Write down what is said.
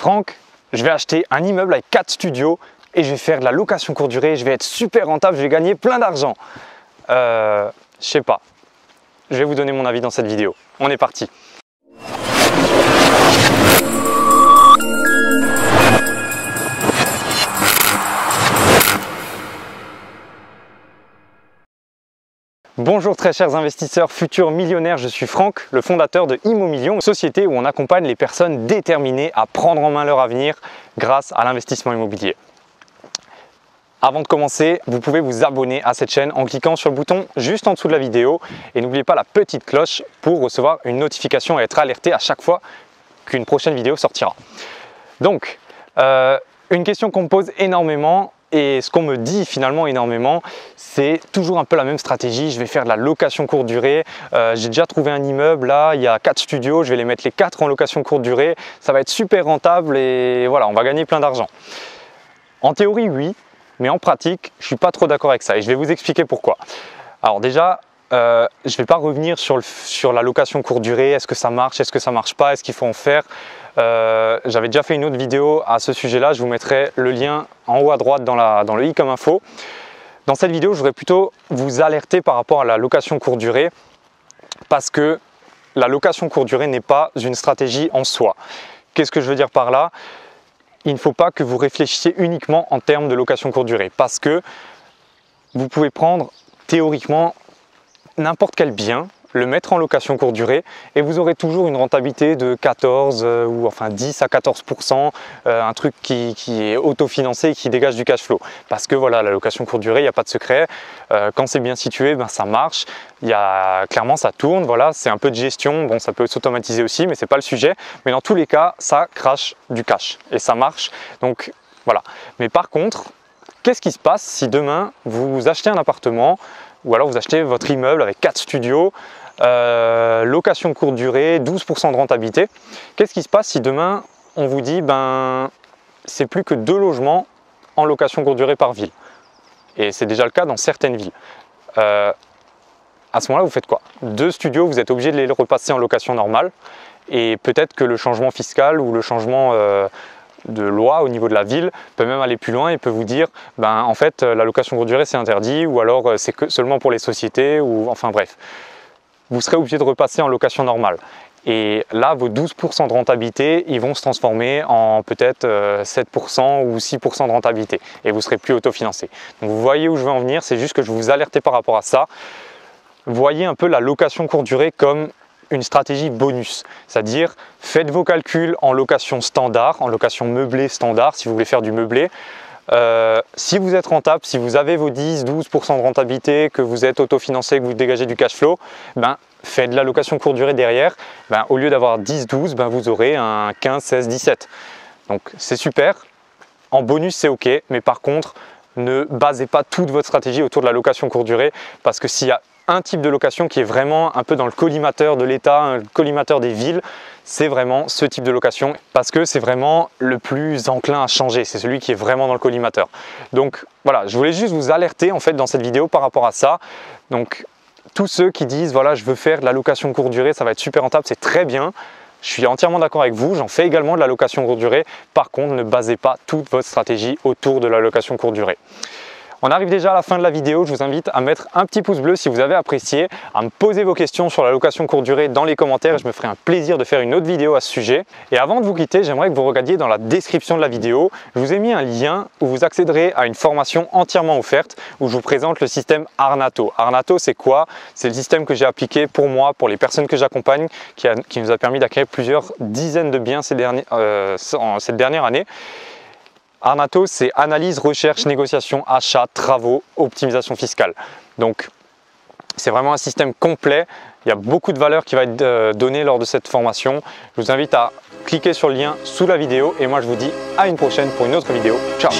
Franck, je vais acheter un immeuble avec 4 studios et je vais faire de la location courte durée, je vais être super rentable, je vais gagner plein d'argent. Je sais pas. Je vais vous donner mon avis dans cette vidéo. On est parti. Bonjour très chers investisseurs, futurs millionnaires, je suis Franck, le fondateur de Immomillion, société où on accompagne les personnes déterminées à prendre en main leur avenir grâce à l'investissement immobilier. Avant de commencer, vous pouvez vous abonner à cette chaîne en cliquant sur le bouton juste en dessous de la vidéo et n'oubliez pas la petite cloche pour recevoir une notification et être alerté à chaque fois qu'une prochaine vidéo sortira. Donc, une question qu'on me pose énormément et ce qu'on me dit finalement énormément, c'est toujours un peu la même stratégie. Je vais faire de la location courte durée. J'ai déjà trouvé un immeuble, là, il y a 4 studios, je vais les mettre les 4 en location courte durée. Ça va être super rentable et voilà, on va gagner plein d'argent. En théorie, oui, mais en pratique, je ne suis pas trop d'accord avec ça et je vais vous expliquer pourquoi. Alors déjà, je ne vais pas revenir sur la location courte durée. Est-ce que ça marche, est-ce que ça ne marche pas, est-ce qu'il faut en faire? J'avais déjà fait une autre vidéo à ce sujet-là, je vous mettrai le lien en haut à droite dans le i comme info. Dans cette vidéo, je voudrais plutôt vous alerter par rapport à la location courte durée parce que la location courte durée n'est pas une stratégie en soi. Qu'est-ce que je veux dire par là? Il ne faut pas que vous réfléchissiez uniquement en termes de location courte durée parce que vous pouvez prendre théoriquement n'importe quel bien, le mettre en location courte durée et vous aurez toujours une rentabilité de 14 ou enfin 10 à 14%, un truc qui est autofinancé et qui dégage du cash flow. Parce que voilà, la location courte durée, il n'y a pas de secret. Quand c'est bien situé, ben, ça marche. Clairement, ça tourne. Voilà, c'est un peu de gestion. Bon, ça peut s'automatiser aussi, mais ce n'est pas le sujet. Mais dans tous les cas, ça crache du cash et ça marche. Donc voilà. Mais par contre, qu'est-ce qui se passe si demain vous achetez un appartement ou alors vous achetez votre immeuble avec 4 studios, location courte durée, 12% de rentabilité. Qu'est-ce qui se passe si demain on vous dit ben c'est plus que 2 logements en location courte durée par ville? Et c'est déjà le cas dans certaines villes. À ce moment-là, vous faites quoi? 2 studios, vous êtes obligé de les repasser en location normale et peut-être que le changement fiscal ou le changement de loi au niveau de la ville peut même aller plus loin et peut vous dire ben en fait la location courte durée c'est interdit ou alors c'est que seulement pour les sociétés ou enfin bref. Vous serez obligé de repasser en location normale. Et là, vos 12% de rentabilité, ils vont se transformer en peut-être 7% ou 6% de rentabilité. Et vous ne serez plus autofinancé. Donc vous voyez où je veux en venir, c'est juste que je vous alertais par rapport à ça. Voyez un peu la location courte durée comme une stratégie bonus. C'est-à-dire, faites vos calculs en location standard, en location meublée standard, si vous voulez faire du meublé. Si vous êtes rentable, si vous avez vos 10-12% de rentabilité, que vous êtes autofinancé, que vous dégagez du cash flow, ben, faites de la location courte durée derrière. Ben, au lieu d'avoir 10-12, ben, vous aurez un 15-16-17. Donc c'est super. En bonus, c'est OK. Mais par contre, ne basez pas toute votre stratégie autour de la location courte durée parce que s'il y a un type de location qui est vraiment un peu dans le collimateur de l'État, le collimateur des villes, c'est vraiment ce type de location parce que c'est vraiment le plus enclin à changer, c'est celui qui est vraiment dans le collimateur. Donc voilà, je voulais juste vous alerter en fait dans cette vidéo par rapport à ça. Donc tous ceux qui disent voilà je veux faire de la location courte durée, ça va être super rentable, c'est très bien. Je suis entièrement d'accord avec vous, j'en fais également de la location courte durée. Par contre, ne basez pas toute votre stratégie autour de la location courte durée. On arrive déjà à la fin de la vidéo, je vous invite à mettre un petit pouce bleu si vous avez apprécié, à me poser vos questions sur la location courte durée dans les commentaires et je me ferai un plaisir de faire une autre vidéo à ce sujet. Et avant de vous quitter, j'aimerais que vous regardiez dans la description de la vidéo, je vous ai mis un lien où vous accéderez à une formation entièrement offerte où je vous présente le système Arnato. Arnato, c'est quoi? C'est le système que j'ai appliqué pour moi, pour les personnes que j'accompagne, qui nous a permis d'acquérir plusieurs dizaines de biens cette dernière année. Arnato, c'est analyse, recherche, négociation, achat, travaux, optimisation fiscale. Donc, c'est vraiment un système complet. Il y a beaucoup de valeur qui va être donnée lors de cette formation. Je vous invite à cliquer sur le lien sous la vidéo et moi, je vous dis à une prochaine pour une autre vidéo. Ciao!